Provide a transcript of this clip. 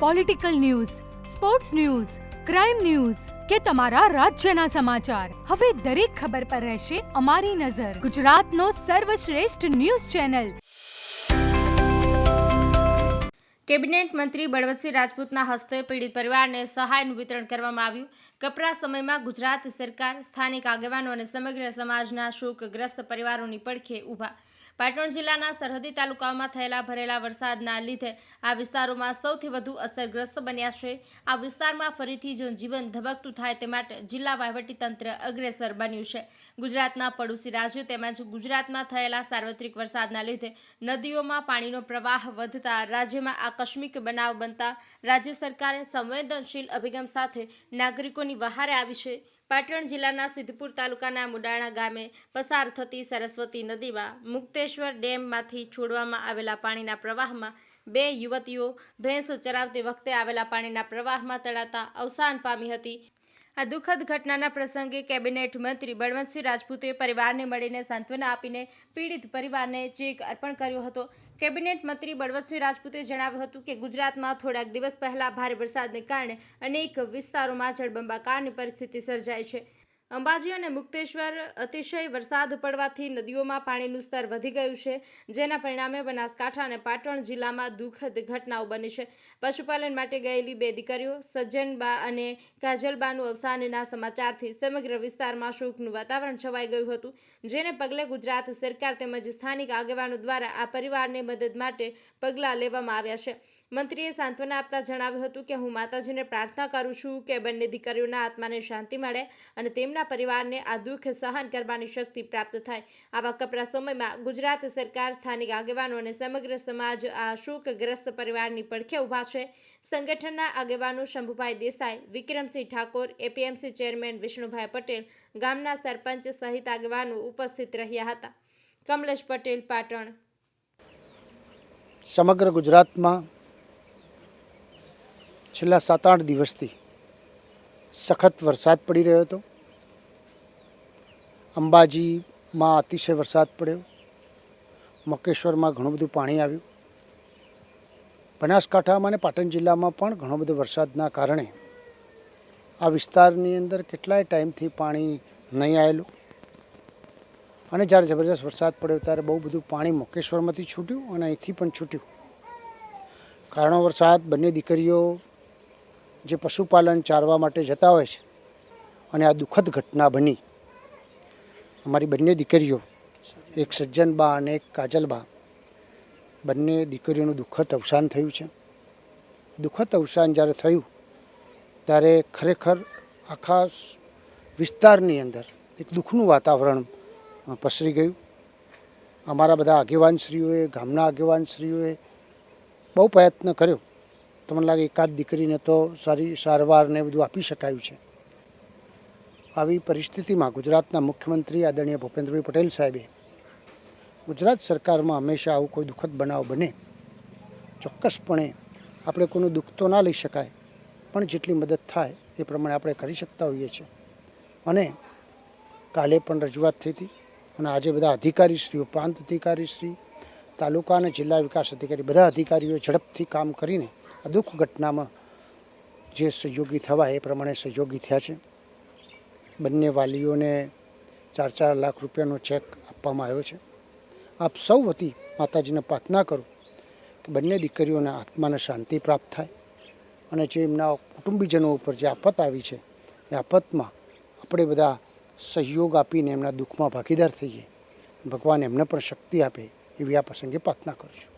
Political news, sports news, crime news કે તમારા રાજ્યના સમાચાર, હવે દરેક ખબર પર રહેશે અમારી નજર. ગુજરાતનો સર્વશ્રેષ્ઠ ન્યૂઝ ચેનલ. કેબિનેટ મંત્રી બળવંતસિંહ રાજપૂતના હસ્તે પીડિત પરિવારને સહાયનું વિતરણ કરવામાં આવ્યું. કપરા સમયમાં ગુજરાત સરકાર, સ્થાનિક આગેવાનો અને સમગ્ર સમાજના શોકગ્રસ્ત પરિવારોની પડખે ઊભા. પાટણ જિલ્લાના સરહદી તાલુકાઓમાં થયેલા ભરેલા વરસાદના લીધે આ વિસ્તારોમાં સૌથી વધુ અસરગ્રસ્ત બન્યા છે. આ વિસ્તારમાં ફરીથી જનજીવન ધબકતું થાય તે માટે જિલ્લા વહીવટીતંત્ર અગ્રેસર બન્યું છે. ગુજરાતના પડોશી રાજ્યો તેમજ ગુજરાતમાં થયેલા સાર્વત્રિક વરસાદના લીધે નદીઓમાં પાણીનો પ્રવાહ વધતા રાજ્યમાં આકસ્મિક બનાવ બનતા રાજ્ય સરકારે સંવેદનશીલ અભિગમ સાથે નાગરિકોની વહારે આવી છે. પાટણ જિલ્લાના સિદ્ધપુર તાલુકાના મુડાણા ગામે પસાર થતી સરસ્વતી નદીમાં મુક્તેશ્વર ડેમમાંથી છોડવામાં આવેલા પાણીના પ્રવાહમાં 2 યુવતીઓ ભેંસ ચરાવતી વખતે આવેલા પાણીના પ્રવાહમાં તળાતા અવસાન પામી હતી. આ દુઃખદ ઘટનાના પ્રસંગે કેબિનેટ મંત્રી બળવંતસિંહ રાજપૂતે પરિવારને મળીને સાંત્વના આપીને પીડિત પરિવારને ચેક અર્પણ કર્યો હતો. કેબિનેટ મંત્રી બળવંતસિંહ રાજપૂતે જણાવ્યું હતું કે ગુજરાતમાં થોડાક દિવસ પહેલા ભારે વરસાદને કારણે અનેક વિસ્તારોમાં જળબંબાકારની પરિસ્થિતિ સર્જાઈ છે. અંબાજી અને મુક્તેશ્વર અતિશય વરસાદ પડવાથી નદીઓમાં પાણીનું સ્તર વધી ગયું છે, જેના પરિણામે બનાસકાંઠા અને પાટણ જિલ્લામાં દુઃખદ ઘટનાઓ બની છે. પશુપાલન માટે ગયેલી 2 દીકરીઓ સજ્જનબા અને કાજલબાનું અવસાનના સમાચારથી સમગ્ર વિસ્તારમાં શોકનું વાતાવરણ છવાઈ ગયું હતું, જેને પગલે ગુજરાત સરકાર તેમજ સ્થાનિક આગેવાનો દ્વારા આ પરિવારને મદદ માટે પગલાં લેવામાં આવ્યા છે. મંત્રીએ સાંત્વના આપતા જણાવ્યું હતું કે હું માતાજીને પ્રાર્થના કરું છું કે બંને દીકરીઓના આત્માને શાંતિ મળે અને તેમના પરિવારને આ દુઃખ સહન કરવાની શક્તિ પ્રાપ્ત થાય. આવા કપરા સમયમાં ગુજરાત સરકાર, સ્થાનિક આગેવાનો અને સમગ્ર સમાજ આ શોકગ્રસ્ત પરિવારની પડખે ઊભા છે. સંગઠનના આગેવાનો શંભુભાઈ દેસાઈ, વિક્રમસિંહ ઠાકોર, એપીએમસી ચેરમેન વિષ્ણુભાઈ પટેલ, ગામના સરપંચ સહિત આગેવાનો ઉપસ્થિત રહ્યા હતા. કમલેશ પટેલ, પાટણ. સમગ્ર ગુજરાતમાં છેલ્લા 7-8 દિવસથી સખત વરસાદ પડી રહ્યો હતો. અંબાજીમાં અતિશય વરસાદ પડ્યો, મકેશ્વરમાં ઘણું બધું પાણી આવ્યું. બનાસકાંઠામાં અને પાટણ જિલ્લામાં પણ ઘણો બધો વરસાદના કારણે આ વિસ્તારની અંદર કેટલાય ટાઈમથી પાણી નહીં આવેલું અને જ્યારે જબરજસ્ત વરસાદ પડ્યો ત્યારે બહુ બધું પાણી મકેશ્વરમાંથી છૂટ્યું અને અહીંથી પણ છૂટ્યું. કારણો વરસાદ બંને દીકરીઓ જે પશુપાલન ચારવા માટે જતા હોય છે અને આ દુઃખદ ઘટના બની. અમારી બંને દીકરીઓ, એક સજ્જનબા અને એક કાજલબા, બંને દીકરીઓનું દુઃખદ અવસાન થયું છે. દુઃખદ અવસાન જ્યારે થયું ત્યારે ખરેખર આખા વિસ્તારની અંદર એક દુઃખનું વાતાવરણ પસરી ગયું. અમારા બધા આગેવાનશ્રીઓએ, ગામના આગેવાનશ્રીઓએ બહુ પ્રયત્ન કર્યો. તમને લાગે એકાદ દીકરીને તો સારી સારવારને બધું આપી શકાયું છે. આવી પરિસ્થિતિમાં ગુજરાતના મુખ્યમંત્રી આદરણીય ભૂપેન્દ્રભાઈ પટેલ સાહેબે ગુજરાત સરકારમાં હંમેશા આવું કોઈ દુઃખદ બનાવ બને ચોક્કસપણે આપણે કોઈનું દુઃખ તો ના લઈ શકાય, પણ જેટલી મદદ થાય એ પ્રમાણે આપણે કરી શકતા હોઈએ છીએ. અને કાલે પણ રજૂઆત થઈ હતી અને આજે બધા અધિકારીશ્રીઓ, પ્રાંત અધિકારીશ્રી, તાલુકા અને જિલ્લા વિકાસ અધિકારી, બધા અધિકારીઓ ઝડપથી કામ કરીને આ દુઃખ ઘટનામાં જે સહયોગી થવા એ પ્રમાણે સહયોગી થયા છે. બંને વાલીઓને 4-4 લાખ રૂપિયાનો ચેક આપવામાં આવ્યો છે. આપ સૌ વતી માતાજીને પ્રાર્થના કરું કે બંને દીકરીઓના આત્માને શાંતિ પ્રાપ્ત થાય અને જે એમના કુટુંબીજનો ઉપર જે આફત આવી છે એ આફતમાં આપણે બધા સહયોગ આપીને એમના દુઃખમાં ભાગીદાર થઈએ. ભગવાન એમને પણ શક્તિ આપે એવી આ પ્રસંગે પ્રાર્થના કરું છું.